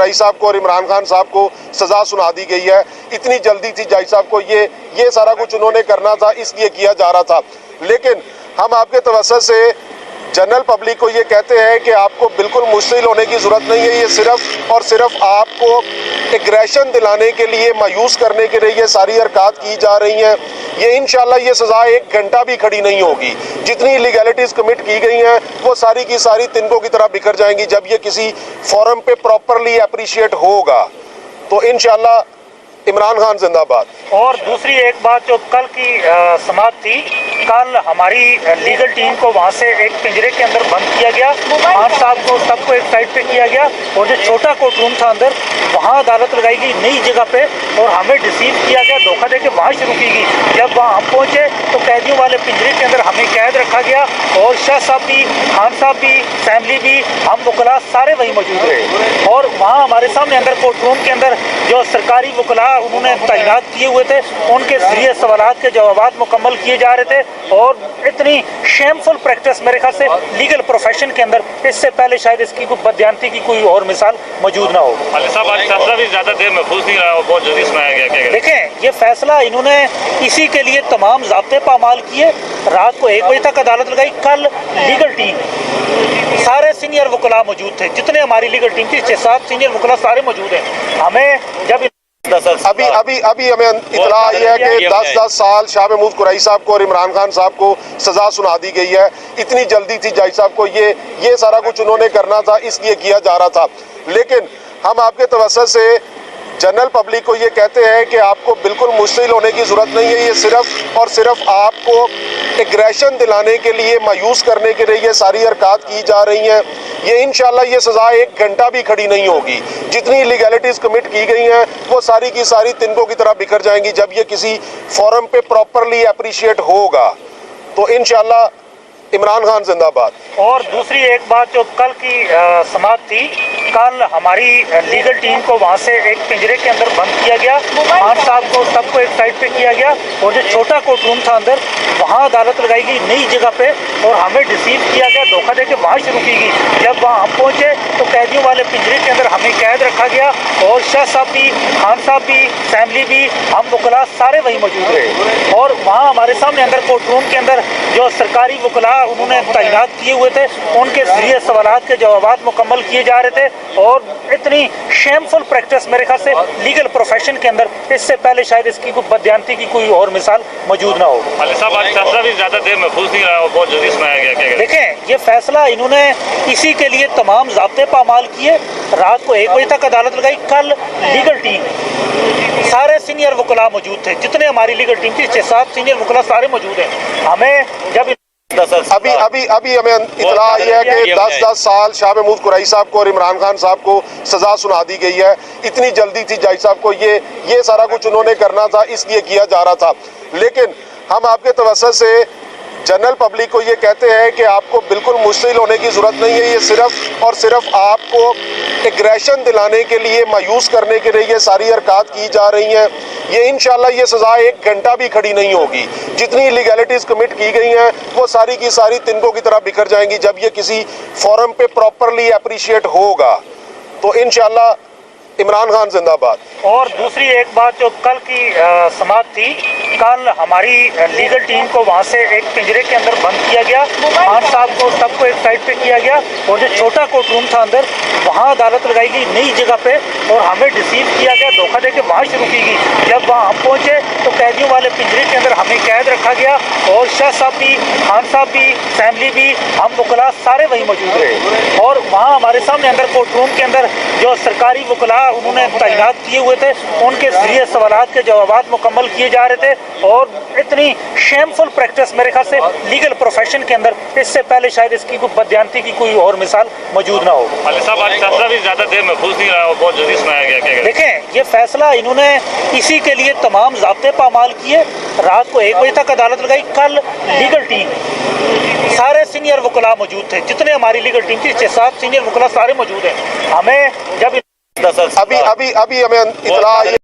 قریشی صاحب کو اور عمران خان صاحب کو سزا سنا دی گئی ہے. اتنی جلدی تھی جج صاحب کو یہ سارا کچھ انہوں نے کرنا تھا، اس لیے کیا جا رہا تھا. لیکن ہم آپ کے توسط سے جنرل پبلک کو یہ کہتے ہیں کہ آپ کو بالکل مشتعل ہونے کی ضرورت نہیں ہے. یہ صرف اور صرف آپ کو ایگریشن دلانے کے لیے، مایوس کرنے کے لیے یہ ساری حرکات کی جا رہی ہیں. یہ انشاءاللہ یہ سزا ایک گھنٹہ بھی کھڑی نہیں ہوگی. جتنی لیگیلٹیز کمٹ کی گئی ہیں وہ ساری کی ساری تنکوں کی طرح بکھر جائیں گی جب یہ کسی فورم پہ پراپرلی اپریشیٹ ہوگا. تو انشاءاللہ عمران خان زندہ باد. اور دوسری ایک بات جو کل کی سماعت تھی، کل ہماری لیگل ٹیم کو وہاں سے ایک پنجرے کے اندر بند کیا گیا. خان صاحب کو سب کو ایک سائڈ پہ کیا گیا اور جو چھوٹا کورٹ روم تھا اندر، وہاں عدالت لگائی گئی نئی جگہ پہ اور ہمیں ڈسیو کیا گیا، دھوکہ دے کے وہاں شروع کی گئی. جب وہاں ہم پہنچے تو قیدیوں والے پنجرے کے اندر ہمیں قید رکھا گیا اور شاہ صاحب بھی، خان صاحب بھی، فیملی بھی، ہم وکلاء سارے وہی موجود رہے. اور وہاں ہمارے سامنے اندر کورٹ روم کے اندر جو سرکاری وکلاء انہوں نے تعینات کیے ہوئے تھے، ان کے ذریعے سوالات کے جوابات مکمل کیے جا رہے تھے. اور اتنی شیمفل پریکٹس میرے خیال سے لیگل پروفیشن کے اندر اس سے پہلے شاید اس کی کوئی بددیانتی کی کوئی اور مثال موجود نہ ہو. علی صاحب آج فیصلہ بھی زیادہ دیر محفوظ نہیں رہا اور بہت جلدی سنایا گیا. کیا دیکھیں، یہ فیصلہ انہوں نے اسی کے لیے تمام ضابطے پامال کیے. رات کو 1 بجے تک عدالت لگائی. کل لیگل ٹیم سارے سینئر وکلاء موجود تھے، جتنے ہماری لیگل ٹیم تھی 6-7 سینئر وکلاء سارے موجود ہیں. ہمیں جب ابھی ہمیں اطلاع آئی ہے کہ 10 سال شاہ محمود قریشی صاحب کو اور عمران خان صاحب کو سزا سنا دی گئی ہے. اتنی جلدی تھی جج صاحب کو یہ سارا کچھ انہوں نے کرنا تھا، اس لیے کیا جا رہا تھا. لیکن ہم آپ کے توسط سے جنرل پبلک کو یہ کہتے ہیں کہ آپ کو بالکل مشتعل ہونے کی ضرورت نہیں ہے. یہ صرف اور صرف آپ کو ایگریشن دلانے کے لیے، مایوس کرنے کے لیے یہ ساری حرکات کی جا رہی ہیں. یہ انشاءاللہ یہ سزا ایک گھنٹہ بھی کھڑی نہیں ہوگی. جتنی لیگیلٹیز کمٹ کی گئی ہیں وہ ساری کی ساری تنکوں کی طرح بکھر جائیں گی جب یہ کسی فورم پہ پراپرلی اپریشیٹ ہوگا. تو انشاءاللہ عمران خان زندہ باد. اور دوسری ایک بات جو کل کی سماعت تھی، کل ہماری لیگل ٹیم کو وہاں سے ایک پنجرے کے اندر بند کیا گیا. خان صاحب کو سب کو ایک سائڈ پہ کیا گیا اور جو چھوٹا کورٹ روم تھا اندر، وہاں عدالت لگائی گئی نئی جگہ پہ اور ہمیں ڈسیو کیا گیا، دھوکہ دے کے وہاں شروع کی گئی. جب وہاں ہم پہنچے تو قیدیوں والے پنجرے کے اندر ہمیں قید رکھا گیا اور شاہ صاحب بھی، خان صاحب بھی، فیملی بھی، ہم وکلاء سارے وہی موجود رہے. اور وہاں ہمارے سامنے اندر کورٹ روم کے اندر جو سرکاری وکلاء انہوں نے تعینات کیے ہوئے تھے، ان کے ذریعے سوالات کے جوابات مکمل کیے جا رہے تھے. اور اتنی شیمفل پریکٹس میرے خیال سے لیگل پروفیشن کے اندر اس سے پہلے شاید اس کی کوئی بددیانتی کی کوئی اور مثال موجود نہ ہو. علی صاحب آج فیصلہ بھی زیادہ دیر محفوظ نہیں رہا اور بہت جلدی سنایا گیا. کیا دیکھیں، یہ فیصلہ انہوں نے اسی کے لیے تمام ضابطے پامال کیے. رات کو 1 بجے تک عدالت لگائی. کل لیگل ٹیم سارے سینئر وکلاء موجود تھے، جتنے ہماری لیگل ٹیم تھی 6-7 سینئر وکلاء سارے موجود ہیں. ہمیں جب ابھی ہمیں اطلاع آئی ہے کہ 10 سال شاہ محمود قریشی صاحب کو اور عمران خان صاحب کو سزا سنا دی گئی ہے. اتنی جلدی تھی جج صاحب کو یہ سارا کچھ انہوں نے کرنا تھا، اس لیے کیا جا رہا تھا. لیکن ہم آپ کے توسط سے جنرل پبلک کو یہ کہتے ہیں کہ آپ کو بالکل مشتعل ہونے کی ضرورت نہیں ہے. یہ صرف اور صرف آپ کو ایگریشن دلانے کے لیے، مایوس کرنے کے لیے یہ ساری حرکات کی جا رہی ہیں. یہ انشاءاللہ یہ سزا ایک گھنٹہ بھی کھڑی نہیں ہوگی. جتنی لیگیلٹیز کمٹ کی گئی ہیں وہ ساری کی ساری تنکوں کی طرح بکھر جائیں گی جب یہ کسی فورم پہ پراپرلی اپریشیٹ ہوگا. تو انشاءاللہ عمران خان زندہ باد. اور دوسری ایک بات جو کل کی سماعت تھی، کل ہماری لیگل ٹیم کو وہاں سے ایک پنجرے کے اندر بند کیا گیا. خان صاحب کو سب کو ایک سائڈ پہ کیا گیا اور جو چھوٹا کورٹ روم تھا اندر، وہاں عدالت لگائی گئی نئی جگہ پہ اور ہمیں ڈسیو کیا گیا، دھوکہ دے کے وہاں شروع کی گئی. جب وہاں ہم پہنچے تو قیدیوں والے پنجرے کے اندر ہمیں قید رکھا گیا اور شاہ صاحب بھی، خان صاحب بھی، فیملی بھی، ہم وکلاء سارے وہی موجود رہے. اور وہاں ہمارے سامنے اندر کورٹ روم کے اندر جو سرکاری وکلاء انہوں نے تعینات کیے ہوئے تھے، ان کے ذریعے سوالات کے جوابات مکمل کیے جا رہے تھے. اور اتنی شیمفل پریکٹس میرے خیال سے لیگل پروفیشن کے اندر اس سے پہلے شاید اس کی کوئی بددیانتی کی کوئی اور مثال موجود نہ ہو. علی صاحب آج فیصلہ بھی زیادہ دیر محفوظ نہیں رہا اور بہت جلدی سنایا گیا. دیکھیں، یہ فیصلہ انہوں نے اسی کے لیے تمام ضابطے پامال کیے. رات کو 1 بجے تک عدالت لگائی. کل لیگل ٹیم سارے سینئر وکلاء موجود تھے، جتنے ہماری لیگل ٹیم تھی 6-7 سینئر وکلاء سارے موجود ہیں. ہمیں جب ابھی ہمیں اطلاع آئی